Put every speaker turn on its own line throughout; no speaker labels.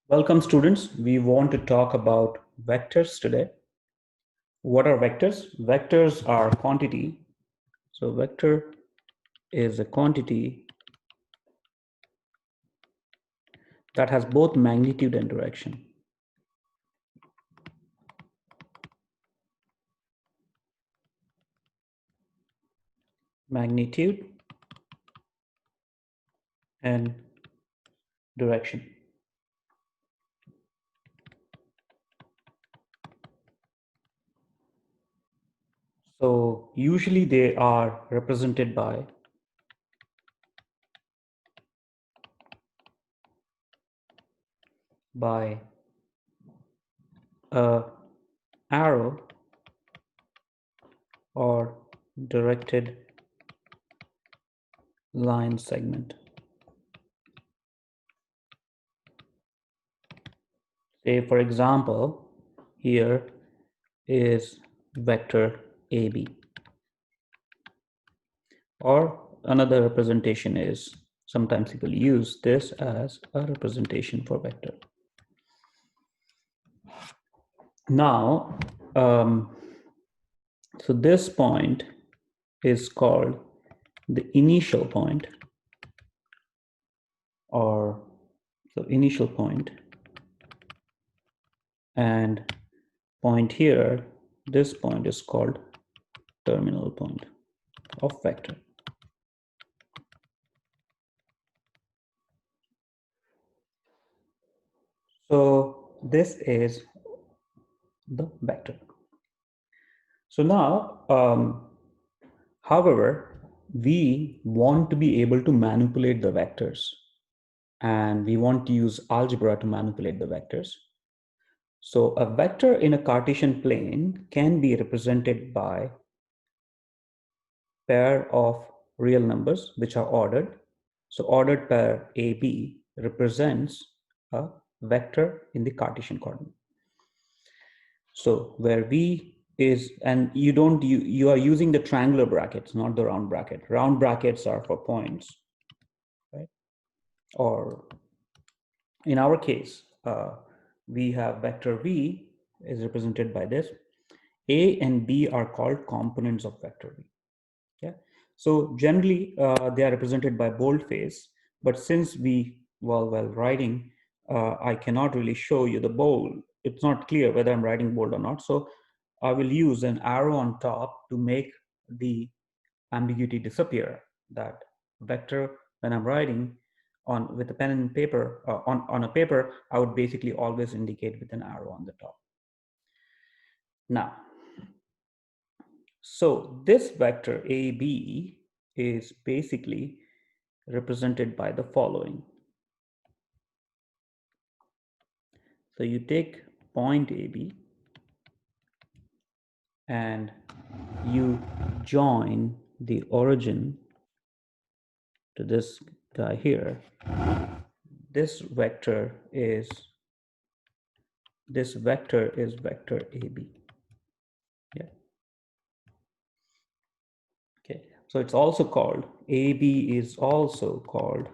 Welcome students. We want to talk about vectors today. What are vectors? Vectors are quantity. So vector is a quantity that has both magnitude and direction. Magnitude and direction. So usually they are represented by a arrow or directed line segment. Say for example, here is vector AB. Or another representation is, sometimes people use this as a representation for vector. Now, so this point is called the initial point, or so initial point, and point here, this point is called terminal point of vector. So this is the vector. So now, however, we want to be able to manipulate the vectors, and we want to use algebra to manipulate the vectors. So a vector in a Cartesian plane can be represented by pair of real numbers which are ordered. So ordered pair AB represents a vector in the Cartesian coordinate. So where V is, and you are using the triangular brackets, not the round bracket. Round brackets are for points, right? Or in our case, we have vector V is represented by this. A and B are called components of vector V. Yeah. So generally, they are represented by boldface, but since while writing, I cannot really show you the bold. It's not clear whether I'm writing bold or not. So I will use an arrow on top to make the ambiguity disappear. That vector, when I'm writing on with a pen and paper, on a paper, I would basically always indicate with an arrow on the top. Now, so this vector AB is basically represented by the following. So you take point AB and you join the origin to this guy here. This vector is vector AB. Yeah. Okay. So it's also called AB is also called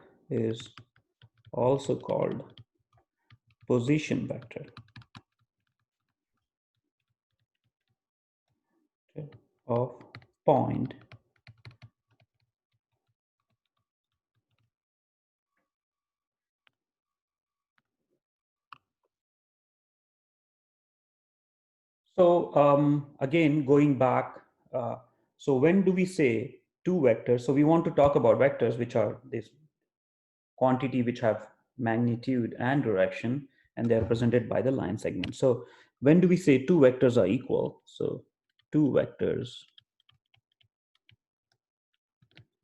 position vector. Okay, of point So again, going back, so when do we say two vectors? So we want to talk about vectors, which are this quantity which have magnitude and direction, and they're represented by the line segment. So when do we say two vectors are equal? So two vectors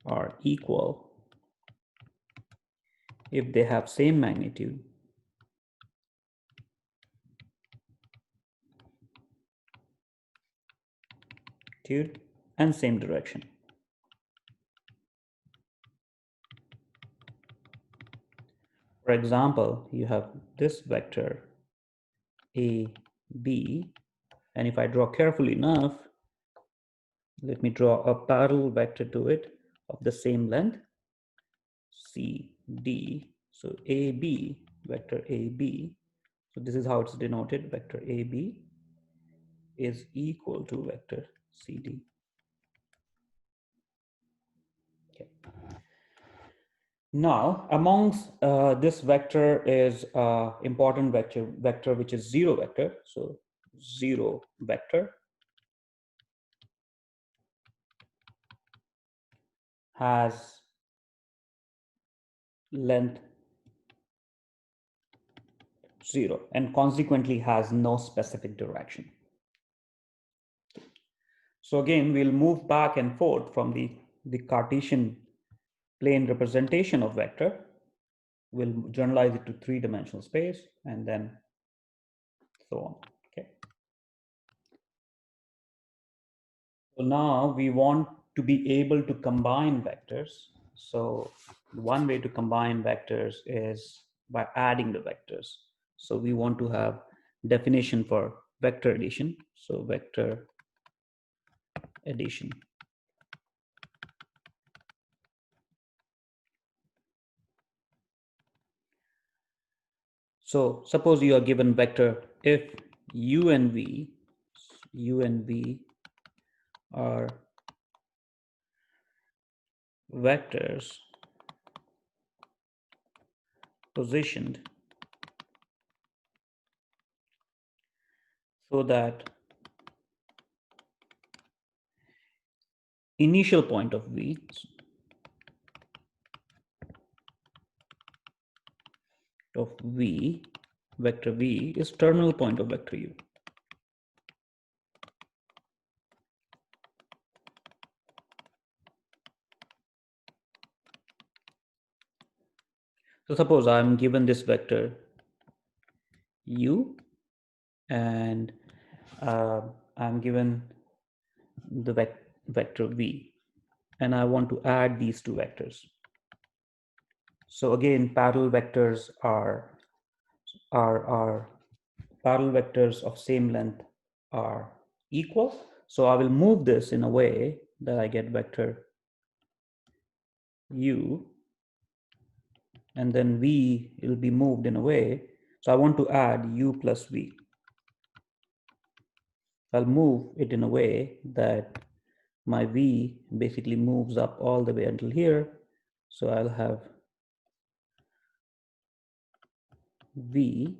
are equal if they have same magnitude and same direction. For example, you have this vector A, B, and if I draw carefully enough, let me draw a parallel vector to it of the same length, C, D. So AB, vector AB. So this is how it's denoted. Vector AB is equal to vector CD. Okay. Now, amongst this vector is important vector which is zero vector. So zero vector has length 0 and consequently has no specific direction. So again, we'll move back and forth from the Cartesian plane representation of vector. We'll generalize it to three-dimensional space and then so on. Okay. So now we want to be able to combine vectors. So one way to combine vectors is by adding the vectors. So we want to have definition for vector addition. So vector addition. So suppose you are given vector if u and v are vectors positioned so that initial point of v vector v is terminal point of vector u. So suppose I'm given this vector u and I'm given the vector v and I want to add these two vectors. So again, parallel vectors are parallel vectors of same length are equal. So I will move this in a way that I get vector u and then v will be moved in a way. So I want to add u plus v. I'll move it in a way that my v basically moves up all the way until here. So I'll have v.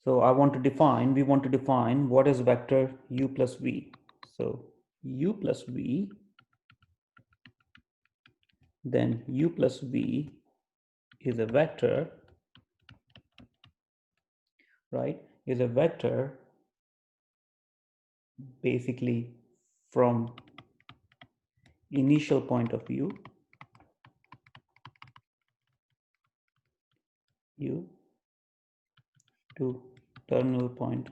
So we want to define what is vector u plus v. So u plus v, then u plus v is a vector, right? Is a vector basically from initial point of view u to terminal point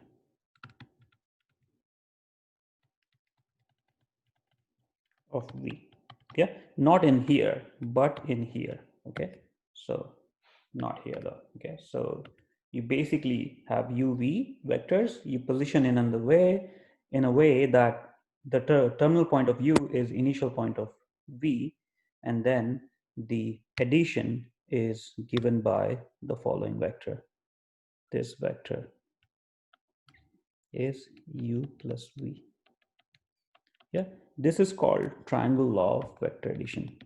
of v. Yeah, not in here, but in here. Okay, so not here though. Okay, so you basically have uv vectors you position in a way that the terminal point of u is initial point of v, and then the addition is given by the following vector. This vector is u plus v. Yeah, this is called triangle law of vector addition.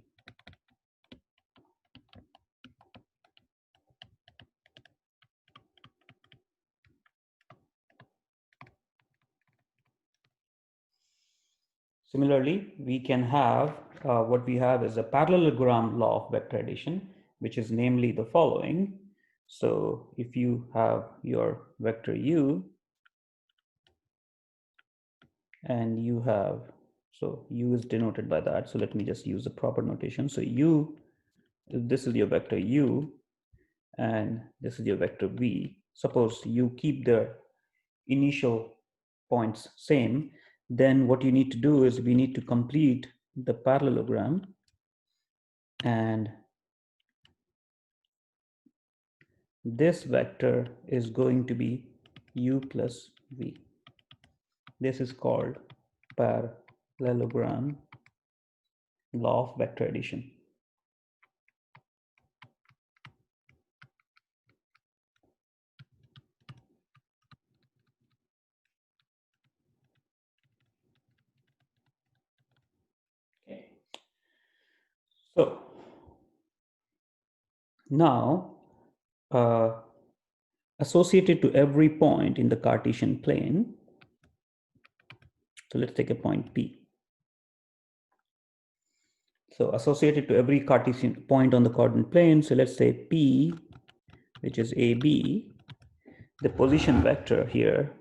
Similarly, we can have what we have is a parallelogram law of vector addition, which is namely the following. So if you have your vector u and you have, so u is denoted by that. So let me just use the proper notation. So u, this is your vector u and this is your vector v. Suppose you keep the initial points same, then what you need to do is we need to complete the parallelogram, and this vector is going to be u plus v. This is called parallelogram law of vector addition. So now, associated to every point in the Cartesian plane, so let's take a point P. So associated to every Cartesian point on the coordinate plane, so let's say P, which is AB, the position vector here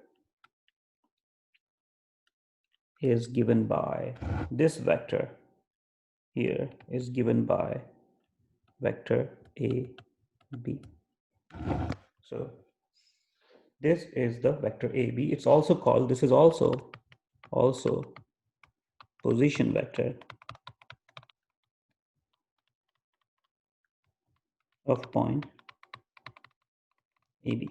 is given by this vector here is given by vector AB. So this is the vector AB. It's also called, this is also position vector of point AB.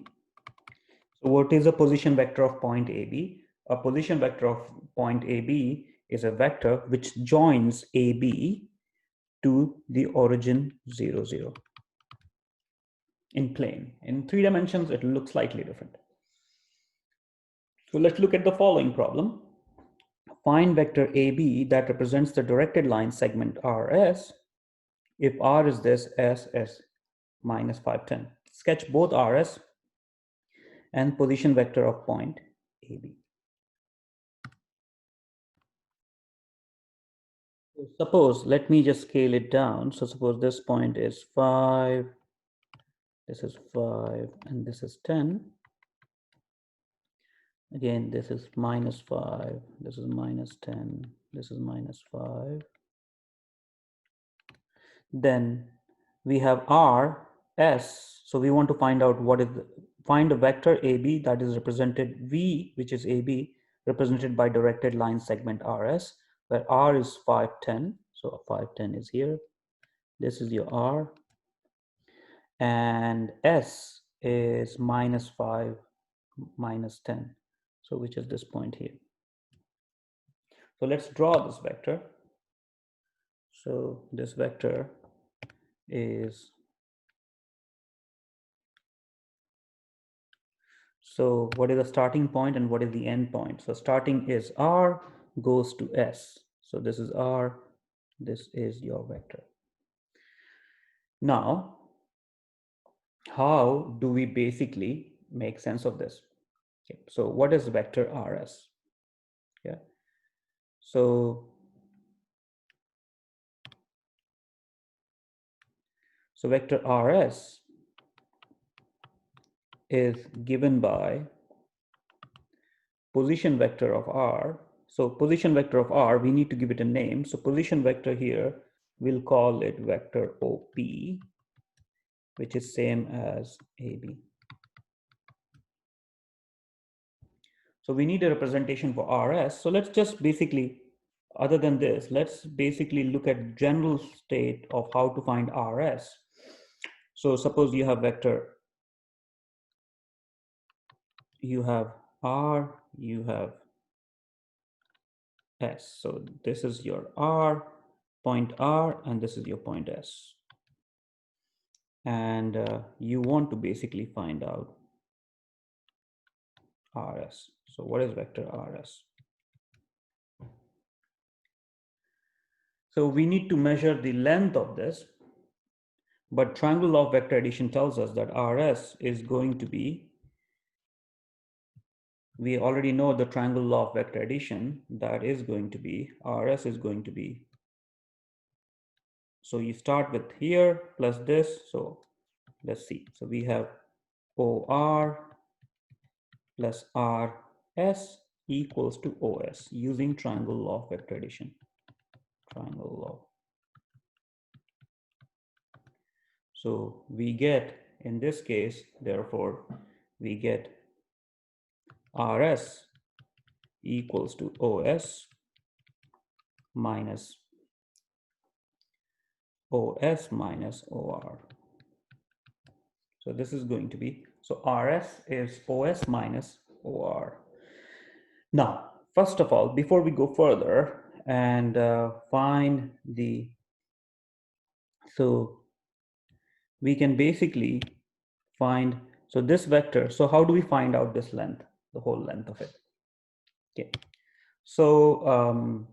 So what is a position vector of point AB? A position vector of point AB is a vector which joins AB to the origin 0, 0 in plane. In 3 dimensions, it looks slightly different. So let's look at the following problem. Find vector AB that represents the directed line segment RS if R is this, S is minus 510. Sketch both RS and position vector of point AB. Suppose, let me just scale it down. So suppose this point is 5, this is 5, and this is 10. Again, this is minus 5, this is minus 10, this is minus 5. Then we have R, S. So we want to find out what is find a vector AB that is represented V, which is AB, represented by directed line segment RS, where R is 510. So 510 is here. This is your R. And S is minus 5, minus 10. So which is this point here. So let's draw this vector. So this vector is, so what is the starting point and what is the end point? So starting is R, goes to S. So this is R, this is your vector. Now, how do we basically make sense of this? Okay, so what is vector RS? Yeah. So vector RS is given by position vector of R. So position vector of R, we need to give it a name. So position vector here, we'll call it vector OP, which is same as AB. So we need a representation for RS. So let's just basically, other than this, let's basically look at general state of how to find RS. So suppose you have vector, you have R, you have S. So this is your R, point R, and this is your point S. And you want to basically find out RS. So what is vector RS? So we need to measure the length of this, but triangle law of vector addition tells us that RS is going to be, we already know the triangle law of vector addition, that is going to be, RS is going to be, so you start with here plus this. So let's see. So we have OR plus RS equals to OS using triangle law of vector addition. Triangle law. So we get, in this case, therefore, we get RS equals to OS minus OS minus OR. So this is going to be, so RS is OS minus OR. Now, first of all, before we go further and find the, so we can basically find, so this vector, so how do we find out this length, the whole length of it? Okay, so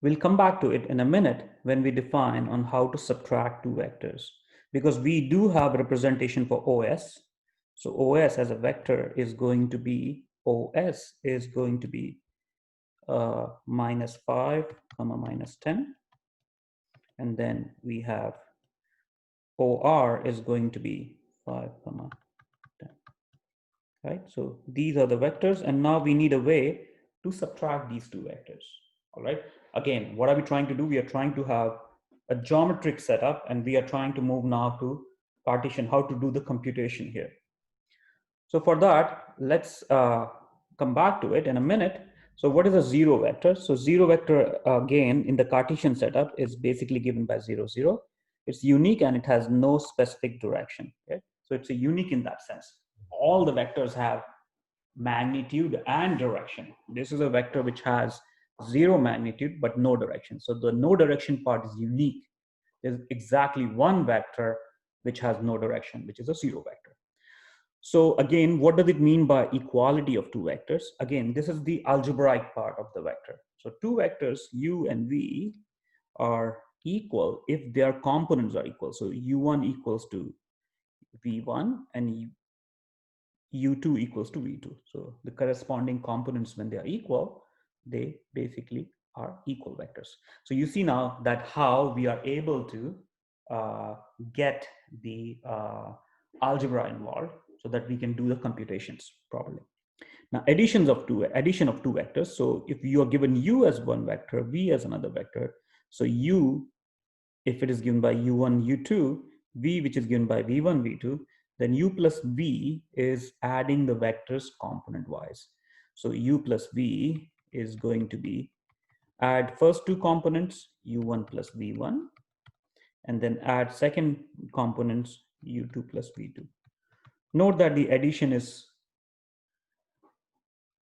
We'll come back to it in a minute when we define on how to subtract two vectors, because we do have representation for OS. So OS as a vector is going to be, OS is going to be -5, -10. And then we have OR is going to be 5, 10, right? So these are the vectors, and now we need a way to subtract these two vectors, all right? Again, what are we trying to do? We are trying to have a geometric setup, and we are trying to move now to Cartesian, how to do the computation here. So for that, let's come back to it in a minute. So what is a zero vector? So zero vector, again, in the Cartesian setup is basically given by 0, 0. It's unique and it has no specific direction. Okay? So it's a unique in that sense. All the vectors have magnitude and direction. This is a vector which has zero magnitude but no direction. So the no direction part is unique. There's exactly one vector which has no direction, which is a zero vector. So again, what does it mean by equality of two vectors? Again, this is the algebraic part of the vector. So two vectors u and v are equal if their components are equal. So u1 equals to v1 and u2 equals to v2. So the corresponding components, when they are equal, they basically are equal vectors. So you see now that how we are able to get the algebra involved so that we can do the computations properly. Now, addition of two vectors. So if you are given u as one vector, v as another vector, so u, if it is given by u1, u2, v which is given by v1, v2, then u plus v is adding the vectors component wise. So u plus v is going to be add first two components u1 plus v1, and then add second components u2 plus v2. Note that the addition is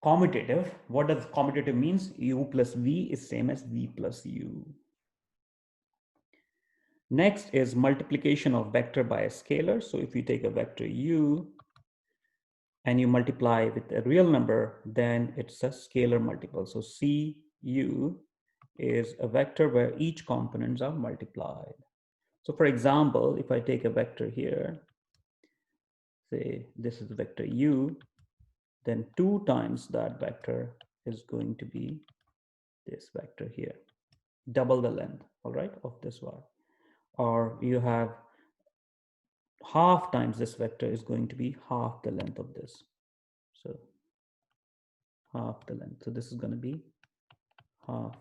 commutative. What does commutative means? U plus v is same as v plus u. Next is multiplication of vector by a scalar. So if you take a vector u and you multiply with a real number, then it's a scalar multiple. So cu is a vector where each components are multiplied. So for example, if I take a vector here, say this is the vector u, then 2 times that vector is going to be this vector here, double the length, all right, of this bar. Or you have half times this vector is going to be half the length of this. So half the length. So this is going to be half.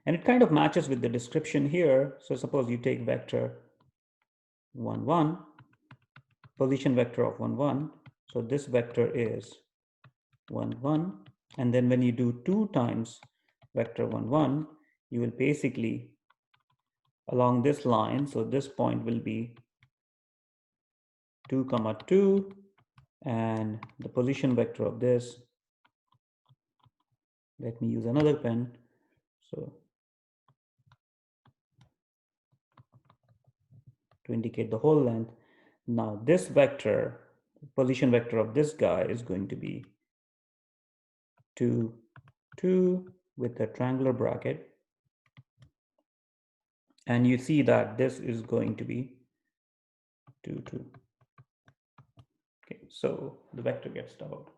And it kind of matches with the description here. So suppose you take vector 1, 1, position vector of 1, 1. So this vector is 1, 1. And then when you do 2 times vector 1, 1, you will basically along this line. So this point will be 2, 2, and the position vector of this, let me use another pen. So to indicate the whole length. Now this vector, position vector of this guy is going to be 2, 2 with a triangular bracket. And you see that this is going to be 2, 2. Okay, so the vector gets doubled.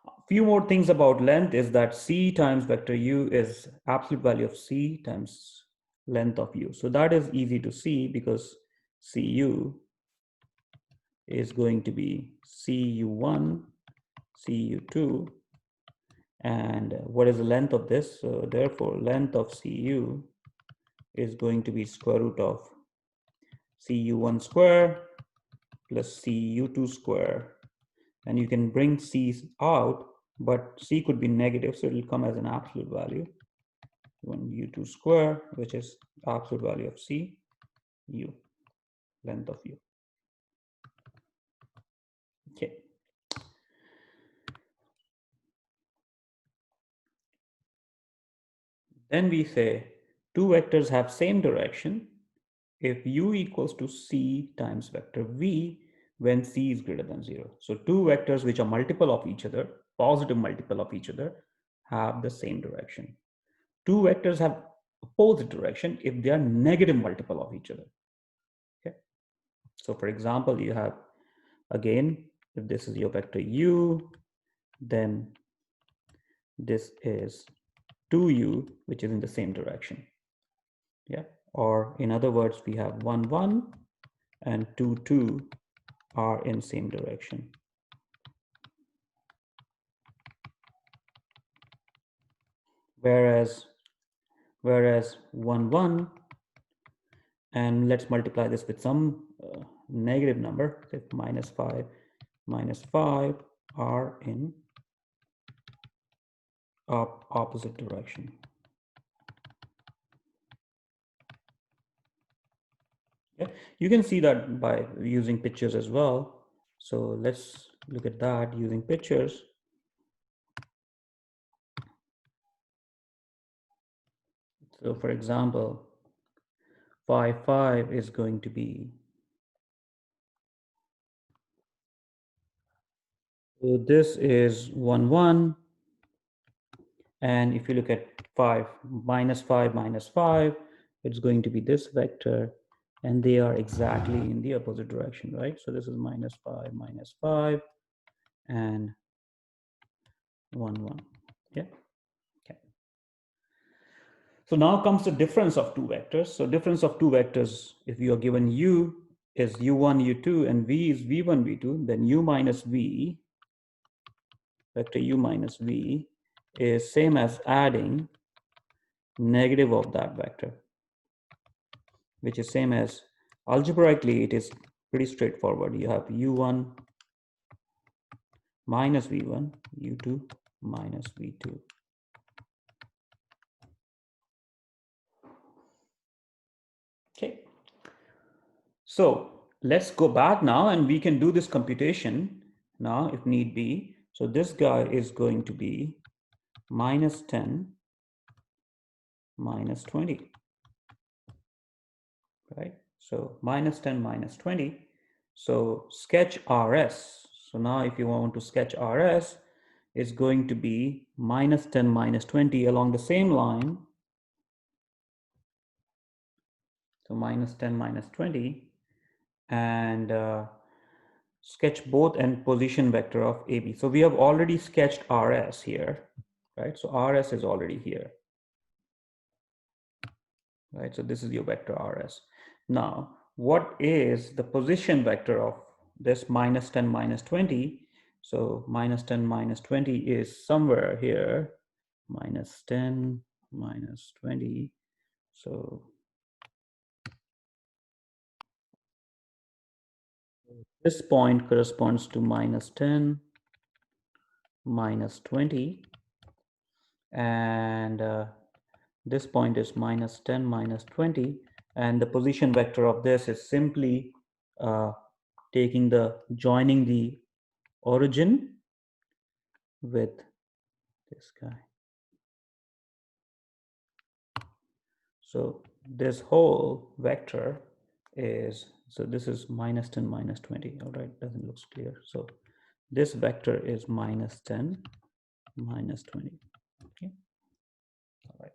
A few more things about length is that c times vector u is absolute value of c times length of u. So that is easy to see because cu is going to be cu1, cu2, and what is the length of this? So therefore length of cu is going to be square root of cu1 square plus cu2 square, and you can bring c out, but c could be negative, so it will come as an absolute value, u2 square, which is absolute value of c u, length of u. Okay. Then we say two vectors have same direction if u equals to c times vector v when c is greater than 0. So two vectors which are multiple of each other, positive multiple of each other, have the same direction. Two vectors have opposite direction if they are negative multiple of each other. Okay. So for example, you have, again, if this is your vector u, then this is 2u, which is in the same direction. Yeah. Or in other words, we have 1, 1 and 2, 2 are in same direction. Whereas 1, 1, and let's multiply this with some negative number, say minus 5 are in opposite direction. Yeah, you can see that by using pictures as well. So let's look at that using pictures. So for example, 5, 5 is going to be, so this is 1, 1. And if you look at 5 minus 5 minus 5, it's going to be this vector, and they are exactly in the opposite direction, right? So this is minus 5, and 1, 1. Yeah. Okay. So now comes the difference of two vectors. So difference of two vectors, if you are given u is u1, u2, and v is v1, v2, then u minus v, vector u minus v, is same as adding negative of that vector, which is same as, algebraically, it is pretty straightforward. You have u1 minus v1, u2 minus v2. Okay. So let's go back now, and we can do this computation now if need be. So this guy is going to be minus 10 minus 20, right? So minus 10 minus 20. So sketch RS. So now if you want to sketch RS, it's going to be minus 10 minus 20 along the same line. So minus 10 minus 20, and sketch both and position vector of AB. So we have already sketched RS here, right? So RS is already here, right? So this is your vector RS. Now, what is the position vector of this minus 10 minus 20? So minus 10 minus 20 is somewhere here, minus 10 minus 20. So this point corresponds to minus 10 minus 20, and this point is minus 10 minus 20, and the position vector of this is simply joining the origin with this guy. So this whole vector is, so this is minus 10 minus 20. All right, doesn't look clear. So this vector is minus 10 minus 20. Okay. All right.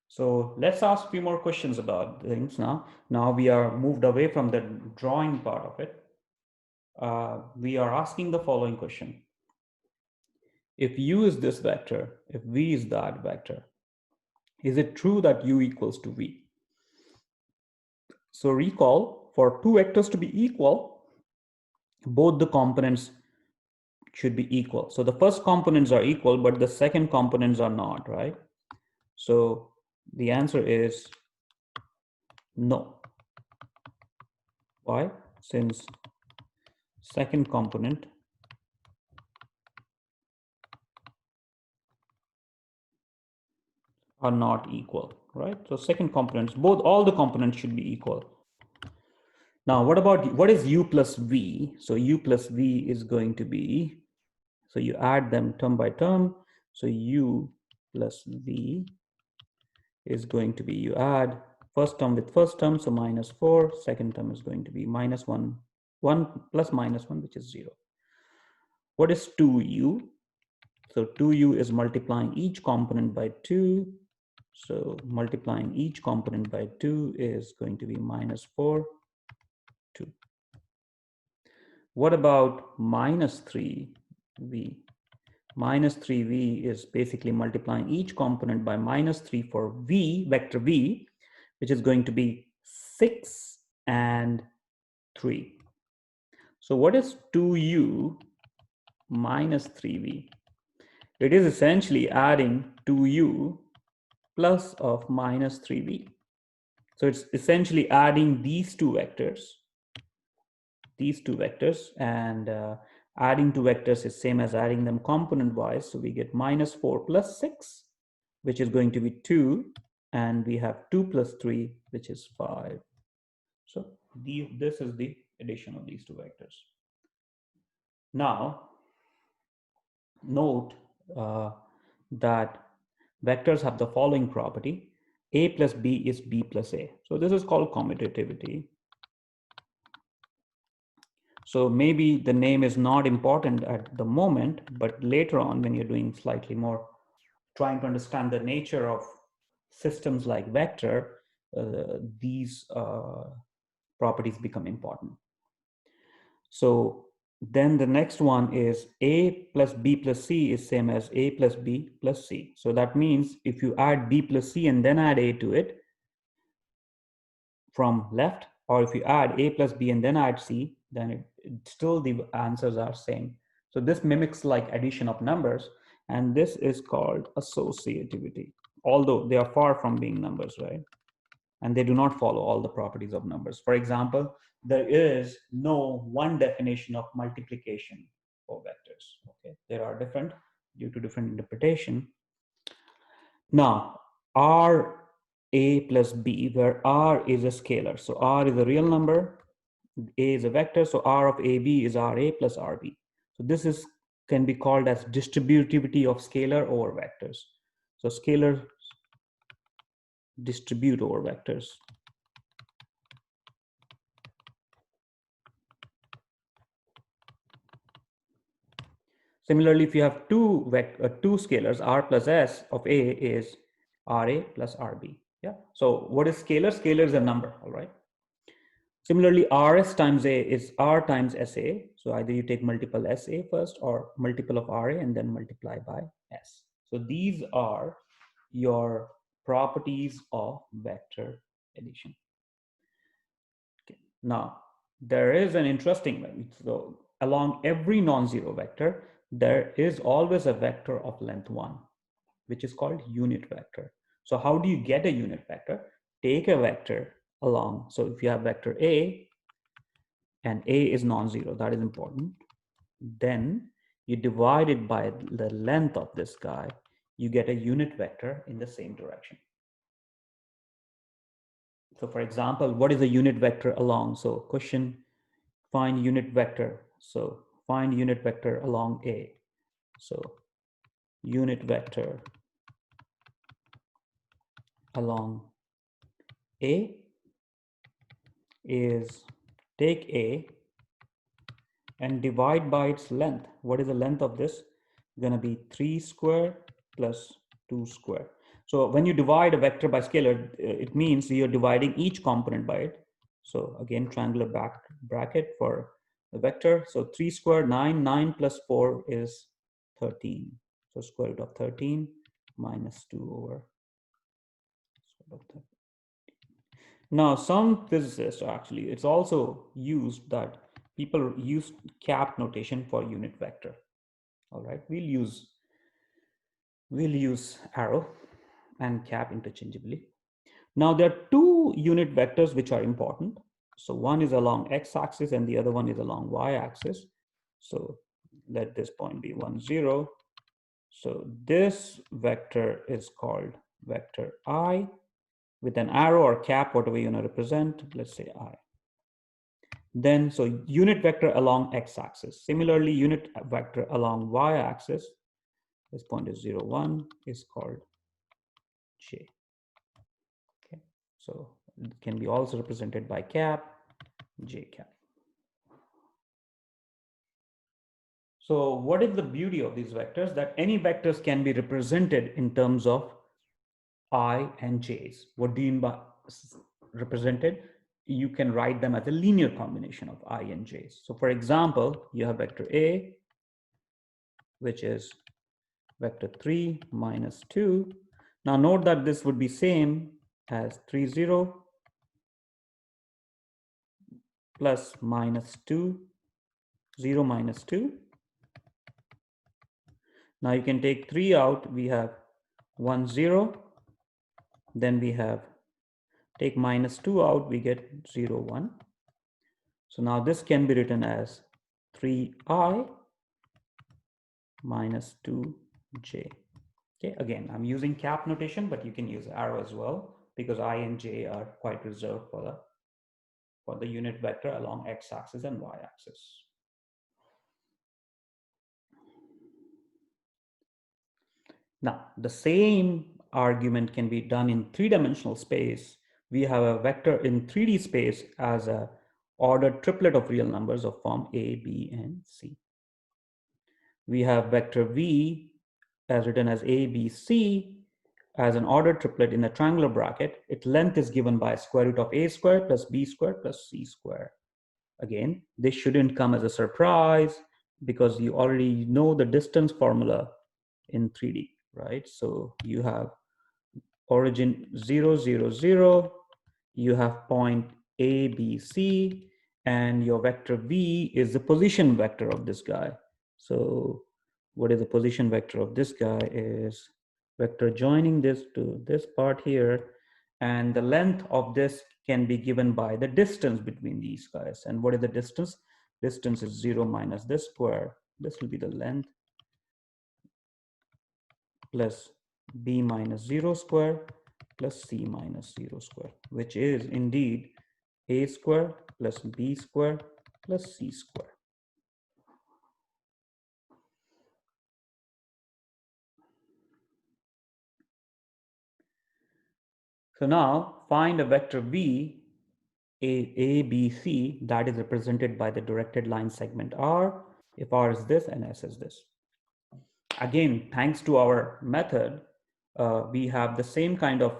So let's ask a few more questions about things now. Now we are moved away from the drawing part of it. We are asking the following question. If u is this vector, if v is that vector, is it true that u equals to v? So recall, for two vectors to be equal, both the components should be equal. So the first components are equal, but the second components are not, right? So the answer is no. Why? Since second component are not equal, right? So second components, all the components should be equal. Now, what is u plus v? So u plus v is going to be, so you add them term by term. So u plus v is going to be, you add first term with first term, so minus 4, second term is going to be minus 1 1 plus minus 1, which is 0. What is 2u? So 2u is multiplying each component by 2. So multiplying each component by 2 is going to be minus 4, 2. What about minus 3v? Minus 3v is basically multiplying each component by minus 3 for v, vector v, which is going to be 6 and 3. So what is 2u minus 3v? It is essentially adding 2u plus of minus 3v. So it's essentially adding these two vectors, and adding two vectors is same as adding them component wise. So we get minus 4 plus 6, which is going to be 2, and we have 2 plus 3, which is 5. So this is the addition of these two vectors. Now, note that vectors have the following property: a plus b is b plus a. So this is called commutativity. So maybe the name is not important at the moment, but later on when you're doing slightly more, trying to understand the nature of systems like vector, these properties become important. So then the next one is a plus b plus c is same as a plus b plus c. So that means if you add b plus c and then add a to it from left, or if you add a plus b and then add c, then still the answers are same. So this mimics like addition of numbers, and this is called associativity, although they are far from being numbers, right? And they do not follow all the properties of numbers. For example, there is no one definition of multiplication for vectors. Okay, there are different due to different interpretation. Now, r a plus b, where r is a scalar. So r is a real number, a is a vector, so r of ab is ra plus rb. So this is can be called as distributivity of scalar over vectors. So scalar distribute over vectors. Similarly, if you have two scalars, r plus s of a is ra plus rb. Yeah. So what is scalar? Scalar is a number, all right? Similarly, rs times a is r times sa. So either you take multiple sa first or multiple of ra and then multiply by s. So these are your properties of vector addition. Okay. Now, there is an interesting one. So along every non-zero vector, there is always a vector of length 1, which is called unit vector. So how do you get a unit vector? Take a vector along. So if you have vector A, and A is non-zero, that is important. Then you divide it by the length of this guy, you get a unit vector in the same direction. So for example, what is a unit vector along? So question, find unit vector. So find unit vector along A. So unit vector along A is take A and divide by its length. What is the length of this? Going to be 3 square plus 2 square. So when you divide a vector by scalar, it means you're dividing each component by it. So again, triangular bracket for the vector. So 3 square, 9, 9 plus 4 is 13. So square root of 13 minus 2 over square root of 13. Now, some physicists actually, it's also used that people use cap notation for unit vector. All right, we'll use arrow and cap interchangeably. Now, there are two unit vectors which are important. So one is along x-axis and the other one is along y-axis. So let this point be 1, 0. So this vector is called vector I with an arrow or cap, whatever you want to represent. Let's say I. Then, so unit vector along x-axis. Similarly, unit vector along y-axis, this point is 0, 1, is called j. So it can be also represented by cap, j cap. So what is the beauty of these vectors? That any vectors can be represented in terms of I and j's. What do you mean by represented? You can write them as a linear combination of I and j's. So for example, you have vector A, which is vector 3 minus 2. Now note that this would be same as 3, 0 plus minus 2, 0 minus 2. Now you can take 3 out, we have 1, 0. Then we have, take minus 2 out, we get 0, 1. So now this can be written as 3i minus 2j. Okay, again, I'm using cap notation, but you can use arrow as well because I and j are quite reserved for the unit vector along x-axis and y-axis. Now, the same argument can be done in three-dimensional space. We have a vector in 3D space as a ordered triplet of real numbers of form A, B, and C. We have vector V as written as A, B, C as an ordered triplet in a triangular bracket. Its length is given by square root of A squared plus B squared plus C squared. Again, this shouldn't come as a surprise because you already know the distance formula in 3D, right? So you have origin 0, 0, 0, you have point A, B, C, and your vector V is the position vector of this guy. So what is the position vector of this guy is vector joining this to this part here, and the length of this can be given by the distance between these guys. And what is the distance? Distance is 0 minus this square. This will be the length plus b minus 0 square plus c minus 0 square, which is indeed a square plus b square plus c square. So now find a vector v, a, b, c that is represented by the directed line segment r, if r is this and s is this. Again, thanks to our method, we have the same kind of,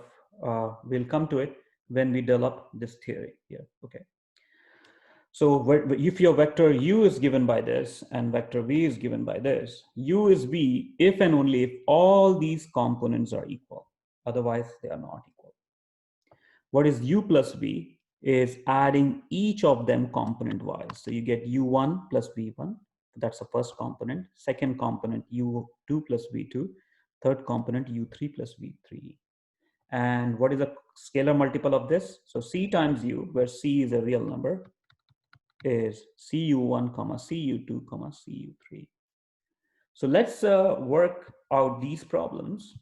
we'll come to it when we develop this theory here, okay? So if your vector u is given by this and vector v is given by this, u is v if and only if all these components are equal. Otherwise, they are not equal. What is u plus v is adding each of them component-wise. So you get u1 plus v1. That's the first component. Second component, u2 plus v2. Third component, u3 plus v3. And what is the scalar multiple of this? So c times u, where c is a real number, is cu1 comma cu2 comma cu3. So let's work out these problems.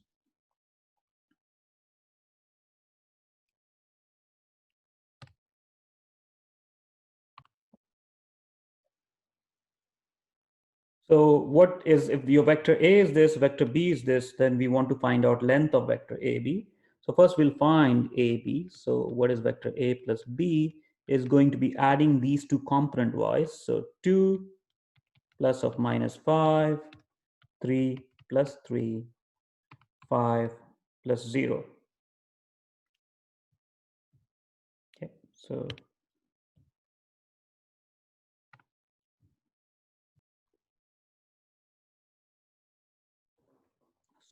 So what is, if your vector A is this, vector B is this, then we want to find out length of vector AB. So first we'll find AB. So what is vector A plus B is going to be adding these two component wise. So 2 plus of minus 5, 3 plus 3, 5 plus 0. Okay, so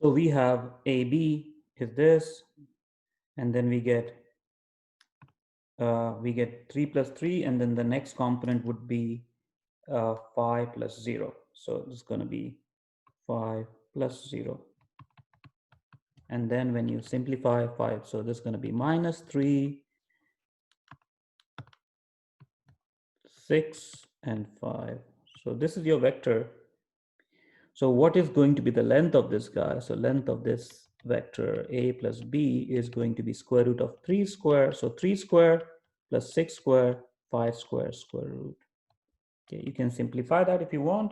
we have AB is this, and then we get 3 plus 3, and then the next component would be 5 plus 0. So it's going to be 5 plus 0. And then when you simplify 5, so this is going to be minus 3, 6, and 5. So this is your vector. So what is going to be the length of this guy? So length of this vector A plus B is going to be square root of 3 square. So 3 square plus 6 square, 5 square, square root. Okay, you can simplify that if you want.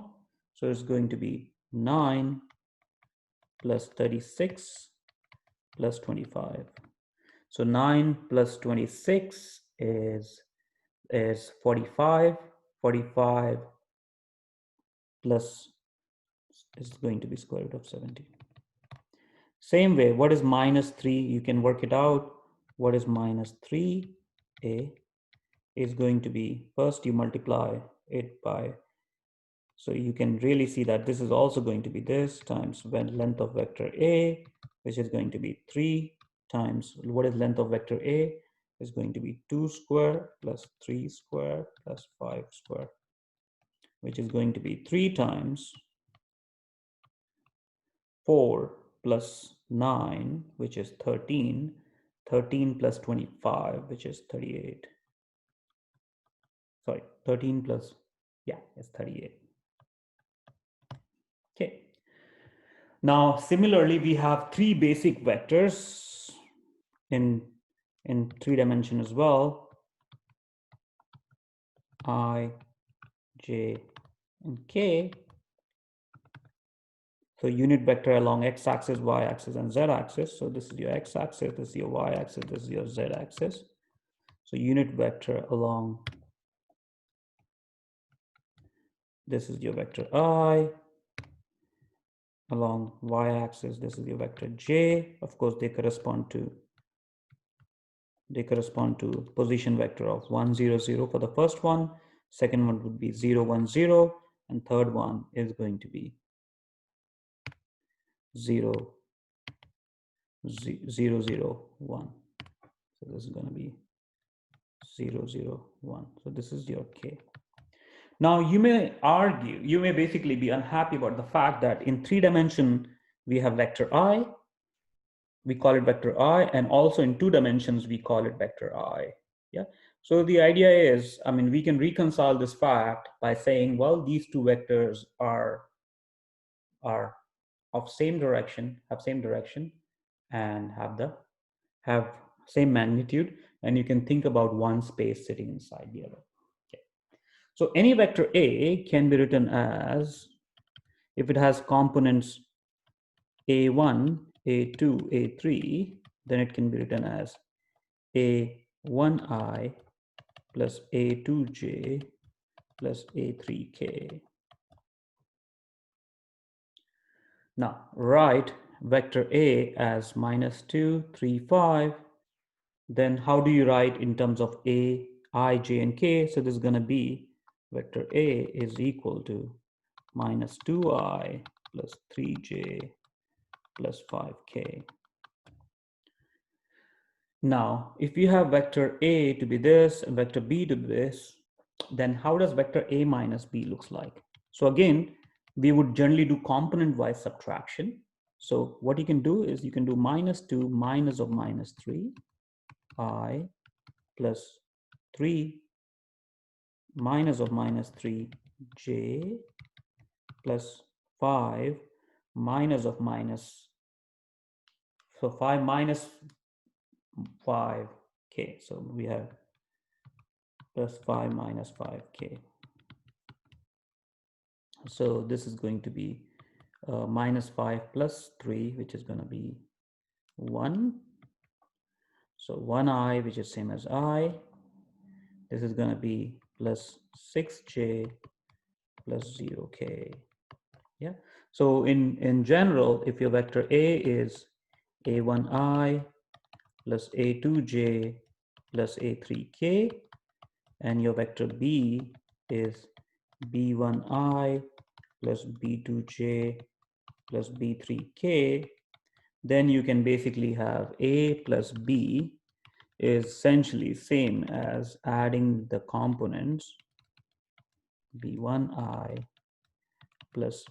So it's going to be 9 plus 36 plus 25. So 9 plus 26 is 45. 45 plus is going to be square root of 70. Same way, what is minus 3? You can work it out. What is minus 3a is going to be, first you multiply it by, so you can really see that this is also going to be this times length of vector A, which is going to be 3 times, what is length of vector A, is going to be 2 square plus 3 square plus 5 square, which is going to be 3 times 4 plus 9, which is 13, 13 plus 25, which is 38. Sorry, 13 plus, yeah, it's 38. Okay. Now, similarly, we have three basic vectors in 3 dimension as well. I, j, and k. So unit vector along x-axis, y-axis, and z-axis. So this is your x-axis, this is your y-axis, this is your z-axis. So unit vector along, this is your vector I. Along y-axis, this is your vector j. Of course, they correspond to position vector of 1, 0, 0 for the first one. Second one would be 0, 1, 0, and third one is going to be 0, 0, 0, 1. So this is going to be 0, 0, 1. So this is your k. Now you may argue, you may basically be unhappy about the fact that in 3 dimension we have vector I, we call it vector I, and also in 2 dimensions we call it vector I. Yeah. So the idea is, I mean, we can reconcile this fact by saying, well, these two vectors are of same direction, and have same magnitude, and you can think about one space sitting inside the other. Okay. So any vector A can be written as, if it has components A1, A2, A3, then it can be written as A1I plus A2J plus A3K. Now write vector A as -2, 3, 5. Then how do you write in terms of A, I, J, and K? So this is going to be vector A is equal to -2I plus 3J plus 5K. Now, if you have vector A to be this and vector B to be this, then how does vector A minus B looks like? So again, we would generally do component-wise subtraction. So what you can do is you can do -2 minus of -3, I plus 3 minus of -3, J plus 5 minus of minus, so 5 minus 5K. So we have plus 5 minus 5K. So this is going to be -5 plus 3, which is going to be 1. So 1I, which is same as I. This is going to be plus 6J plus 0K. Yeah. So in general, if your vector A is A1I plus A2J plus A3K, and your vector B is B1I plus B2J plus B3K, then you can basically have A plus B is essentially same as adding the components B1I plus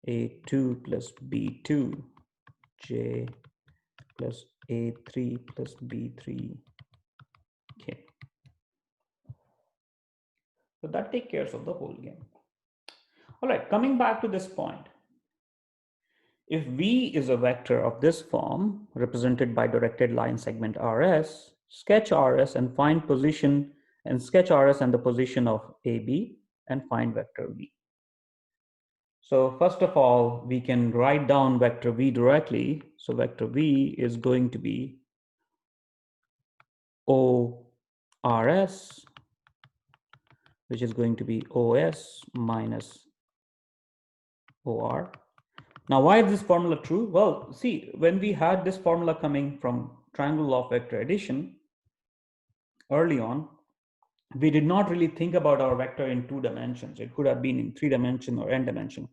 A2 plus B2J plus A3 plus B3K. So that takes care of the whole game. All right, coming back to this point. If V is a vector of this form, represented by directed line segment RS, sketch RS and find position, and sketch RS and the position of AB and find vector V. So first of all, we can write down vector V directly. So vector V is going to be ORS, which is going to be OS minus OR. Now, why is this formula true? Well, see, when we had this formula coming from triangle law of vector addition early on, we did not really think about our vector in 2 dimensions. It could have been in 3 dimension or n dimension.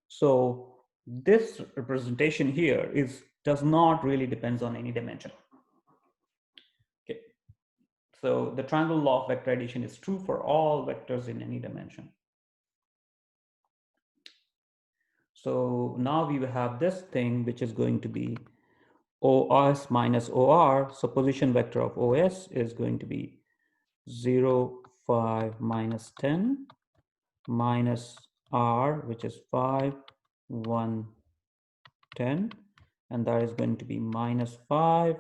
So this representation here does not really depends on any dimension. Okay. So the triangle law of vector addition is true for all vectors in any dimension. So now we will have this thing which is going to be OS minus OR. So position vector of OS is going to be 0, 5, minus 10 minus R, which is 5, 1, 10, and that is going to be minus 5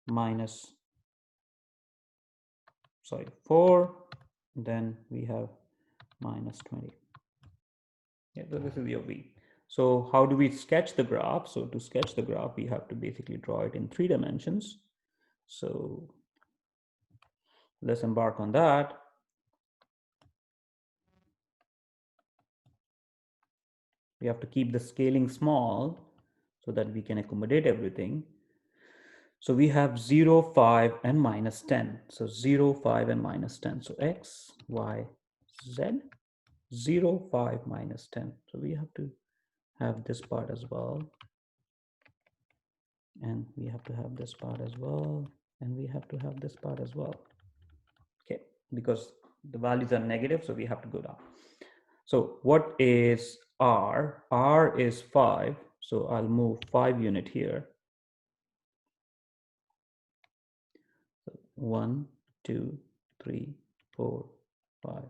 minus 4, then we have minus 20. Yeah, so this is your V. So how do we sketch the graph? So to sketch the graph, we have to basically draw it in 3 dimensions. So let's embark on that. We have to keep the scaling small so that we can accommodate everything. So we have 0, 5, and minus 10. So 0, 5, and minus 10. So X, Y, Z, 0, 5, minus 10. So we have to have this part as well. And we have to have this part as well. And we have to have this part as well. Okay, because the values are negative, so we have to go down. So what is R? R is 5. So I'll move 5 unit here. 1, 2, 3, 4, 5.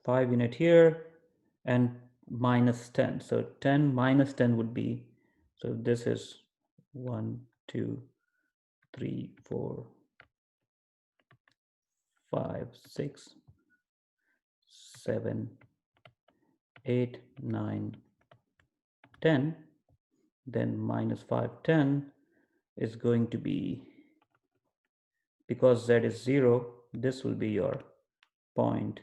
5 unit here and minus 10. So 10 minus 10 would be, so this is 1, 2, 3, 4, 5, 6, 7, 8, 9, 10. Then minus 5, 10 is going to be, because Z is 0, this will be your point.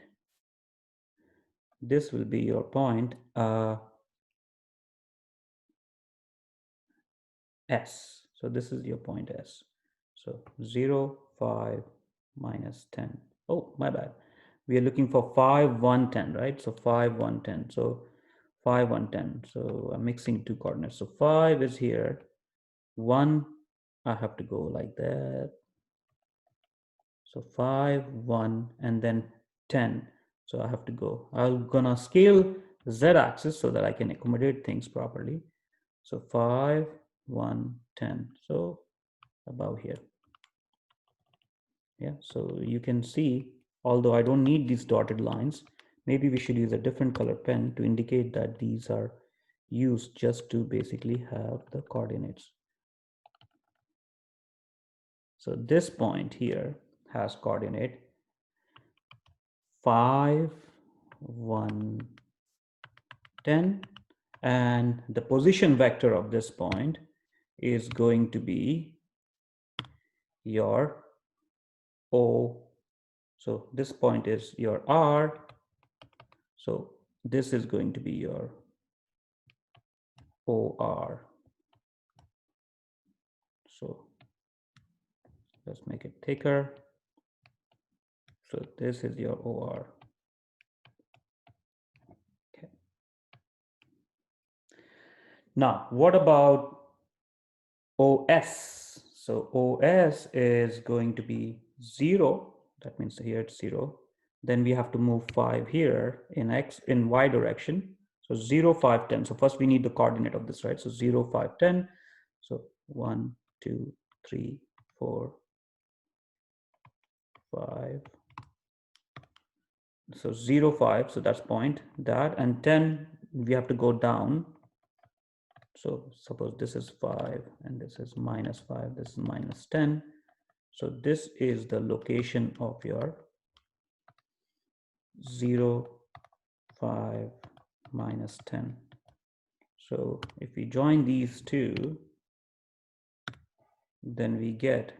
This will be your point S. So this is your point S. So 0, 5, minus 10. Oh, my bad. We are looking for 5, 1, 10, right? So 5, 1, 10. So 5, 1, 10. So I'm mixing 2 coordinates. So 5 is here. 1, I have to go like that. So 5, 1, and then 10. So I have to go. I'm gonna scale Z axis so that I can accommodate things properly. So 5, 1, 10. So about here. Yeah, so you can see, although I don't need these dotted lines, maybe we should use a different color pen to indicate that these are used just to basically have the coordinates. So this point here has coordinate 5, 1, 10, and the position vector of this point is going to be your O. So this point is your R. So this is going to be your OR. So let's make it thicker. So this is your OR. Okay. Now, what about OS? So OS is going to be 0. That means here it's 0. Then we have to move 5 here in Y direction. So 0, 5, 10. So first we need the coordinate of this, right? So 0, 5, 10. So 1, 2, 3, 4, 5. So 0, 5. So that's point that, and 10 we have to go down. So suppose this is 5 and this is minus 5, this is minus 10. So this is the location of your 0, 5, minus 10. So if we join these two, then we get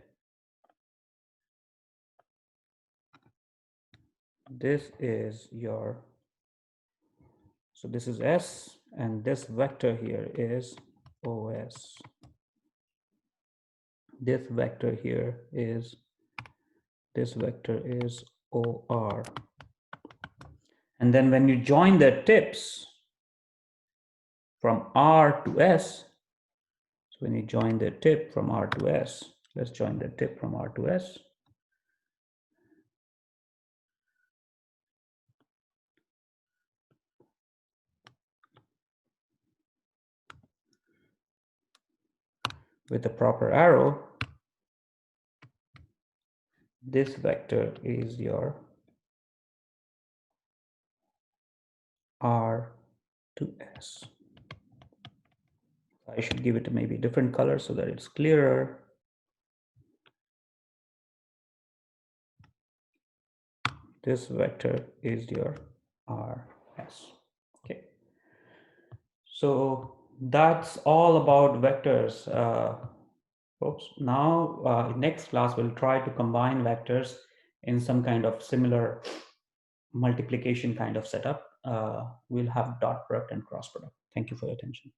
this is your, so this is S, and this vector here is OS. This vector here is, this vector is OR. And then when you join the tips from R to S, so when you join the tip from R to S, let's join the tip from R to S. With the proper arrow, this vector is your R to S. I should give it maybe a different color so that it's clearer. This vector is your RS. Okay. So that's all about vectors, folks. Now, next class, we'll try to combine vectors in some kind of similar multiplication kind of setup. We'll have dot product and cross product. Thank you for your attention.